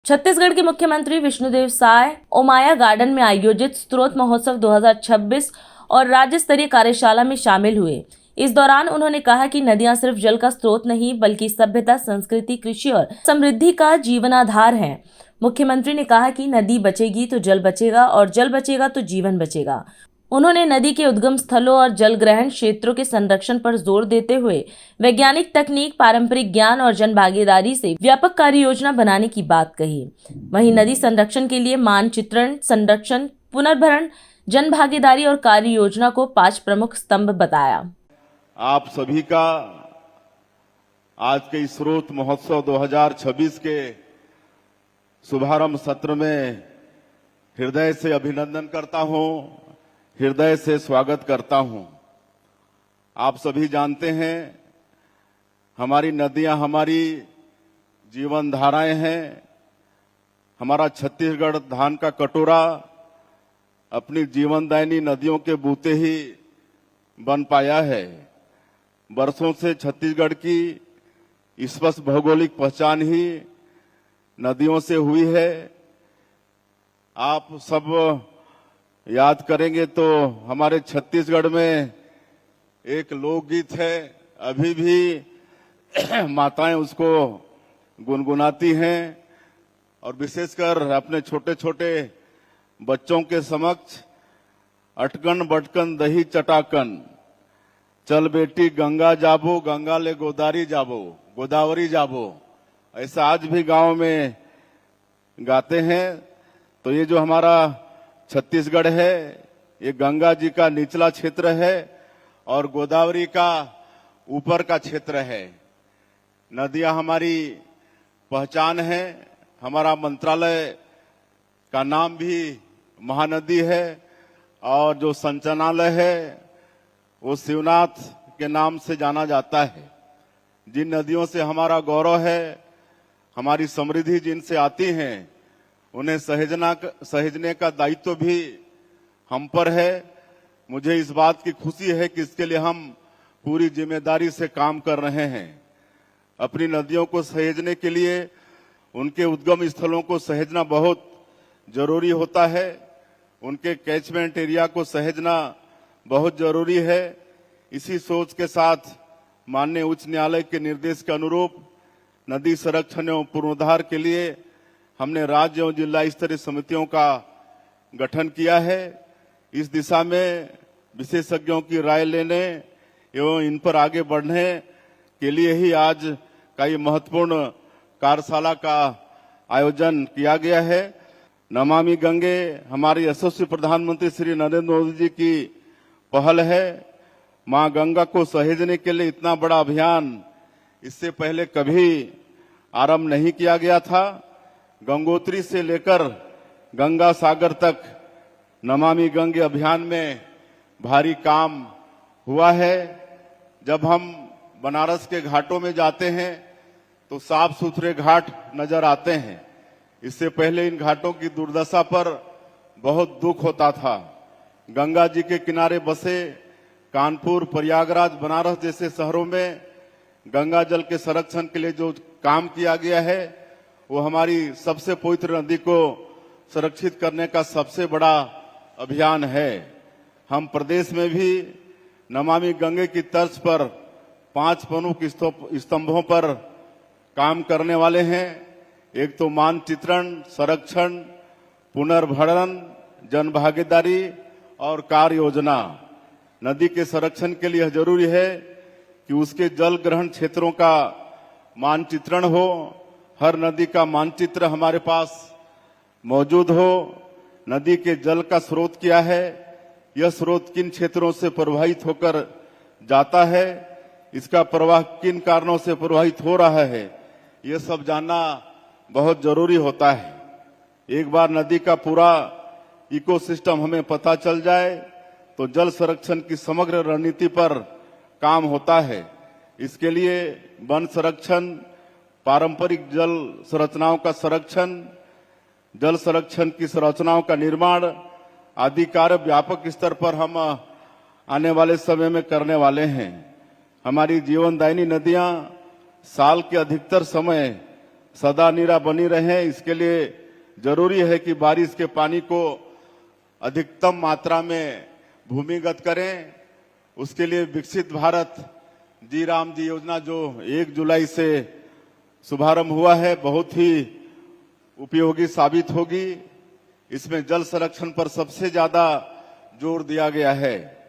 छत्तीसगढ़ के मुख्यमंत्री विष्णुदेव साय ओमाया गार्डन में आयोजित स्रोत महोत्सव 2026 और राज्य स्तरीय कार्यशाला में शामिल हुए। इस दौरान उन्होंने कहा कि नदियां सिर्फ जल का स्रोत नहीं बल्कि सभ्यता, संस्कृति, कृषि और समृद्धि का जीवनाधार हैं। मुख्यमंत्री ने कहा कि नदी बचेगी तो जल बचेगा और जल बचेगा तो जीवन बचेगा। उन्होंने नदी के उद्गम स्थलों और जल ग्रहण क्षेत्रों के संरक्षण पर जोर देते हुए वैज्ञानिक तकनीक, पारंपरिक ज्ञान और जन भागीदारी से व्यापक कार्य योजना बनाने की बात कही। वहीं नदी संरक्षण के लिए मानचित्रण, संरक्षण, पुनर्भरण, जन भागीदारी और कार्य योजना को 5 प्रमुख स्तंभ बताया। आप सभी का आज के इस स्रोत महोत्सव 2026 के शुभारंभ सत्र में हृदय से अभिनंदन करता हूं, हृदय से स्वागत करता हूं। आप सभी जानते हैं हमारी नदियां हमारी जीवन धाराएं हैं। हमारा छत्तीसगढ़ धान का कटोरा अपनी जीवनदायिनी नदियों के बूते ही बन पाया है। वर्षों से छत्तीसगढ़ की स्पष्ट भौगोलिक पहचान ही नदियों से हुई है। आप सब याद करेंगे तो हमारे छत्तीसगढ़ में एक लोकगीत है, अभी भी माताएं उसको गुनगुनाती हैं और विशेषकर अपने छोटे छोटे बच्चों के समक्ष अटकन बटकन दही चटाकन, चल बेटी गंगा जाबो, गंगा ले गोदावरी जाबो, गोदावरी जाबो, ऐसा आज भी गांव में गाते हैं। तो ये जो हमारा छत्तीसगढ़ है ये गंगा जी का निचला क्षेत्र है और गोदावरी का ऊपर का क्षेत्र है। नदियां हमारी पहचान है। हमारा मंत्रालय का नाम भी महानदी है और जो संचालनालय है वो शिवनाथ के नाम से जाना जाता है। जिन नदियों से हमारा गौरव है, हमारी समृद्धि जिनसे आती है, उन्हें सहेजने का दायित्व भी हम पर है। मुझे इस बात की खुशी है कि इसके लिए हम पूरी जिम्मेदारी से काम कर रहे हैं। अपनी नदियों को सहेजने के लिए उनके उद्गम स्थलों को सहेजना बहुत जरूरी होता है। उनके कैचमेंट एरिया को सहेजना बहुत जरूरी है। इसी सोच के साथ माननीय उच्च न्यायालय के निर्देश के अनुरूप नदी संरक्षण एवं पुनरुद्धार के लिए हमने राज्य एवं जिला स्तरीय समितियों का गठन किया है। इस दिशा में विशेषज्ञों की राय लेने एवं इन पर आगे बढ़ने के लिए ही आज का ये महत्वपूर्ण कार्यशाला का आयोजन किया गया है। नमामि गंगे हमारे यशस्वी प्रधानमंत्री श्री नरेंद्र मोदी जी की पहल है। मां गंगा को सहेजने के लिए इतना बड़ा अभियान इससे पहले कभी आरंभ नहीं किया गया था। गंगोत्री से लेकर गंगा सागर तक नमामि गंगे अभियान में भारी काम हुआ है। जब हम बनारस के घाटों में जाते हैं तो साफ सुथरे घाट नजर आते हैं। इससे पहले इन घाटों की दुर्दशा पर बहुत दुख होता था। गंगा जी के किनारे बसे कानपुर, प्रयागराज, बनारस जैसे शहरों में गंगा जल के संरक्षण के लिए जो काम किया गया है वो हमारी सबसे पवित्र नदी को सुरक्षित करने का सबसे बड़ा अभियान है। हम प्रदेश में भी नमामि गंगे की तर्ज पर 5 प्रमुख स्तंभों पर काम करने वाले हैं। एक तो मानचित्रण, संरक्षण, पुनर्भरण, जन भागीदारी और कार्य योजना। नदी के संरक्षण के लिए जरूरी है कि उसके जल ग्रहण क्षेत्रों का मानचित्रण हो। हर नदी का मानचित्र हमारे पास मौजूद हो। नदी के जल का स्रोत क्या है, यह स्रोत किन क्षेत्रों से प्रवाहित होकर जाता है, इसका प्रवाह किन कारणों से प्रवाहित हो रहा है, यह सब जानना बहुत जरूरी होता है। एक बार नदी का पूरा इकोसिस्टम हमें पता चल जाए तो जल संरक्षण की समग्र रणनीति पर काम होता है। इसके लिए वन संरक्षण, पारंपरिक जल संरचनाओं का संरक्षण, जल संरक्षण की संरचनाओं का निर्माण आदि कार्य व्यापक स्तर पर हम आने वाले समय में करने वाले हैं। हमारी जीवनदायिनी नदियां साल के अधिकतर समय सदा नीरा बनी रहे, इसके लिए जरूरी है कि बारिश के पानी को अधिकतम मात्रा में भूमिगत करें। उसके लिए विकसित भारत जी राम जी योजना जो 1 जुलाई से शुभारंभ हुआ है, बहुत ही उपयोगी साबित होगी। इसमें जल संरक्षण पर सबसे ज्यादा जोर दिया गया है।